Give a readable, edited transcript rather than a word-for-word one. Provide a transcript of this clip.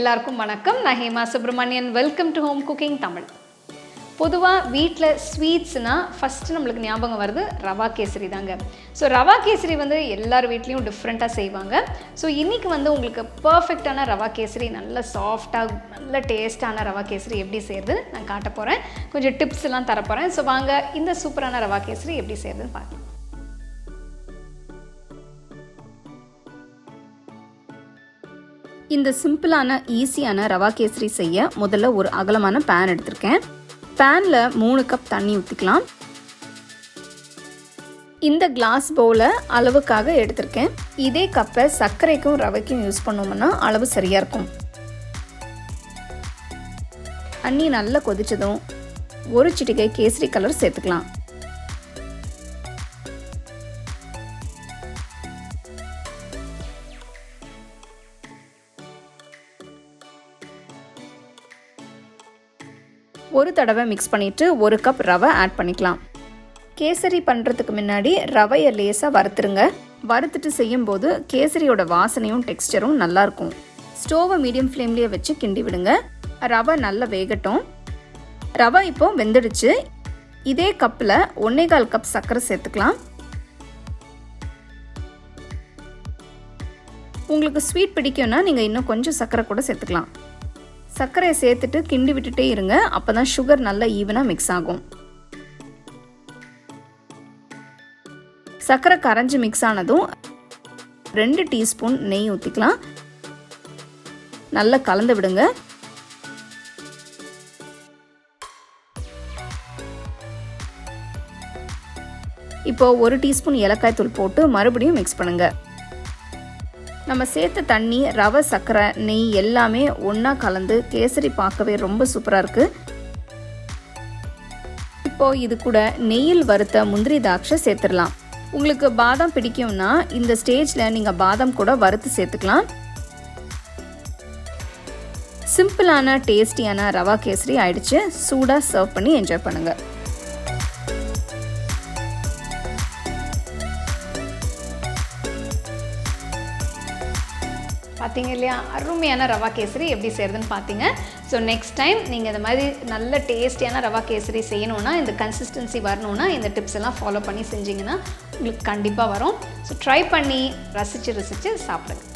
எல்லாருக்கும் வணக்கம். நான் Hema Subramanian. Welcome to home cooking Tamil. பொதுவாக வீட்டில் ஸ்வீட்ஸ்னா ஃபஸ்ட்டு நம்மளுக்கு ஞாபகம் வருது ரவா கேசரி தாங்க. ஸோ ரவா கேசரி எல்லார் வீட்லேயும் டிஃப்ரெண்ட்டாக செய்வாங்க. ஸோ இன்றைக்கி உங்களுக்கு பர்ஃபெக்டான ரவா கேசரி, நல்ல சாஃப்டாக நல்ல டேஸ்ட்டான ரவா கேசரி எப்படி செய்கிறது நான் காட்ட போகிறேன். கொஞ்சம் டிப்ஸ் எல்லாம் தரப்போகிறேன். ஸோ வாங்க இந்த சூப்பரான ரவா கேசரி எப்படி செய்கிறதுன்னு பார்க்கலாம். இந்த சிம்பிளான ஈஸியான ரவா கேசரி செய்ய முதல்ல ஒரு அகலமான பேன் எடுத்திருக்கேன். பேனில் 3 கப் தண்ணி ஊற்றிக்கலாம். இந்த கிளாஸ் பவுலை அளவுக்காக எடுத்திருக்கேன். இதே கப்பை சர்க்கரைக்கும் ரவைக்கும் யூஸ் பண்ணோம்னா அளவு சரியாக இருக்கும். தண்ணி நல்லா கொதிச்சதும் ஒரு சிட்டிகை கேசரி கலர் சேர்த்துக்கலாம். ஒரு தடவை மிக்ஸ் பண்ணிவிட்டு 1 கப் ரவை ஆட் பண்ணிக்கலாம். கேசரி பண்ணுறதுக்கு முன்னாடி ரவையை லேசாக வறுத்துருங்க. வறுத்துட்டு செய்யும்போது கேசரியோட வாசனையும் டெக்ஸ்டரும் நல்லாயிருக்கும். ஸ்டோவை மீடியம் ஃப்ளேம்லேயே வச்சு கிண்டி விடுங்க. ரவை நல்லா வேகட்டும். ரவை இப்போ வெந்துடுச்சு. இதே கப்பில் 1.25 கப் சர்க்கரை சேர்த்துக்கலாம். உங்களுக்கு ஸ்வீட் பிடிக்கும்னா நீங்கள் இன்னும் கொஞ்சம் சர்க்கரை கூட சேர்த்துக்கலாம். சர்க்கரையை சேர்த்துட்டு கிண்டி விட்டுட்டே இருங்க. அப்போ தான் சுகர் நல்லா ஈவனாக மிக்ஸ் ஆகும். சர்க்கரை கரைஞ்சி மிக்ஸ் ஆனதும் 2 டீஸ்பூன் நெய் ஊற்றிக்கலாம். நல்லா கலந்து விடுங்க. இப்போ 1 டீஸ்பூன் ஏலக்காய் தூள் போட்டு மறுபடியும் மிக்ஸ் பண்ணுங்க. நம்ம சேர்த்த தண்ணி, ரவை, சர்க்கரை, நெய் எல்லாமே ஒன்றா கலந்து கேசரி பார்க்கவே ரொம்ப சூப்பராக இருக்குது. இப்போது இது கூட நெய்யில் வறுத்த முந்திரி திராட்சை சேர்த்துடலாம். உங்களுக்கு பாதாம் பிடிக்கும்னா இந்த ஸ்டேஜில் நீங்கள் பாதாம் கூட வறுத்து சேர்த்துக்கலாம். சிம்பிளான டேஸ்டியான ரவா கேசரி ஆயிடுச்சு. சூடாக சர்வ் பண்ணி என்ஜாய் பண்ணுங்கள். பார்த்தீங்க இல்லையா, அருமையான ரவா கேசரி எப்படி செய்கிறதுன்னு பார்த்தீங்க. ஸோ நெக்ஸ்ட் டைம் நீங்கள் இந்த மாதிரி நல்ல டேஸ்டியான ரவா கேசரி செய்யணுன்னா, இந்த கன்சிஸ்டன்சி வரணுன்னா இந்த டிப்ஸ் எல்லாம் ஃபாலோ பண்ணி செஞ்சிங்கன்னா உங்களுக்கு கண்டிப்பாக வரும். ஸோ ட்ரை பண்ணி ரசித்து சாப்பிடுங்க.